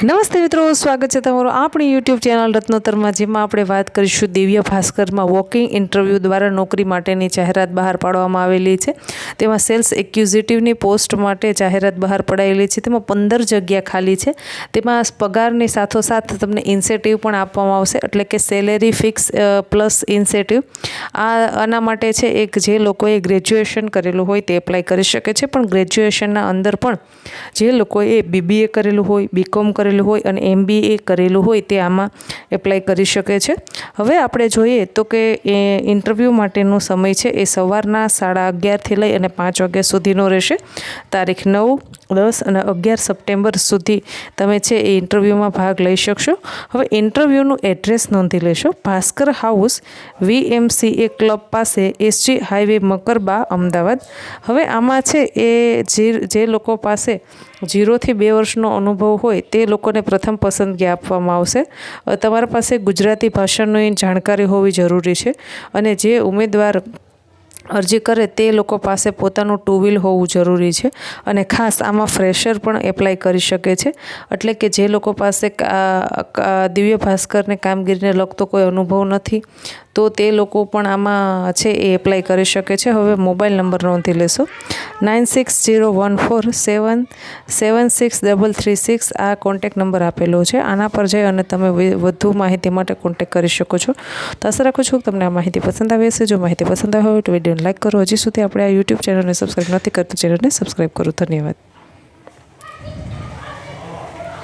નમસ્તે મિત્રો, સ્વાગત છે તમારું આપણી યુટ્યુબ ચેનલ રત્નોત્તરમાં, જેમાં આપણે વાત કરીશું દિવ્ય ભાસ્કરમાં વોકિંગ ઇન્ટરવ્યૂ દ્વારા નોકરી માટેની જાહેરાત બહાર પાડવામાં આવેલી છે। તેમાં સેલ્સ એક્ઝિક્યુટિવની પોસ્ટ માટે જાહેરાત બહાર પડાયેલી છે। તેમાં 15 જગ્યા ખાલી છે। તેમાં પગારની સાથોસાથ તમને ઇન્સેન્ટિવ પણ આપવામાં આવશે, એટલે કે સેલેરી ફિક્સ પ્લસ ઇન્સેન્ટિવ। આના માટે છે એક જે લોકોએ ગ્રેજ્યુએશન કરેલું હોય તે એપ્લાય કરી શકે છે, પણ ગ્રેજ્યુએશનના અંદર પણ જે લોકોએ BBA કરેલું હોય, BCom કરેલું હોય અને MBA કરેલું હોય તે આમાં એપ્લાય કરી શકે છે। હવે આપણે જોઈએ તો કે ઇન્ટરવ્યૂ માટેનો સમય છે એ સવારના 11:30થી લઈ અને 5 વાગ્યા સુધીનો રહેશે। તારીખ 9, 10 અને 11 સપ્ટેમ્બર સુધી તમે છે એ ઇન્ટરવ્યૂમાં ભાગ લઈ શકશો। હવે ઇન્ટરવ્યૂનું એડ્રેસ નોંધી લેશો। ભાસ્કર હાઉસ, VMCA ક્લબ પાસે, SG હાઈવે, મકરબા, અમદાવાદ। હવે આમાં છે એ જે લોકો પાસે 0 થી 2 વર્ષનો અનુભવ હોય તે લોકોને પ્રથમ પસંદગી આપવામાં આવશે। તમારા પાસે ગુજરાતી ભાષાની જાણકારી હોવી જરૂરી છે, અને જે ઉમેદવાર અરજી કરે તે લોકો પાસે પોતાનું 2 વ્હીલ હોવું જરૂરી છે, અને ખાસ આમાં ફ્રેશર પણ એપ્લાય કરી શકે છે। એટલે કે જે લોકો પાસે દિવ્ય ભાસ્કરને કામગીરીને લગતો કોઈ અનુભવ નથી તો તે લોકો પણ આમાં છે એ એપ્લાય કરી શકે છે। હવે મોબાઈલ નંબર નોંધી લેશો, 9601477636 આ કોન્ટેક્ટ નંબર આપેલો છે। આના પર જઈ અને તમે વધુ માહિતી માટે કોન્ટેક્ટ કરી શકો છો। તો આશા રાખું છું કે તમને આ માહિતી પસંદ આવી હશે। જો માહિતી પસંદ આવી હોય તો વિડીયોને લાઈક કરો। હજી સુધી આપણે આ યુટ્યુબ ચેનલને સબસ્ક્રાઈબ નથી કરતો, ચેનલને સબસ્ક્રાઈબ કરો। ધન્યવાદ।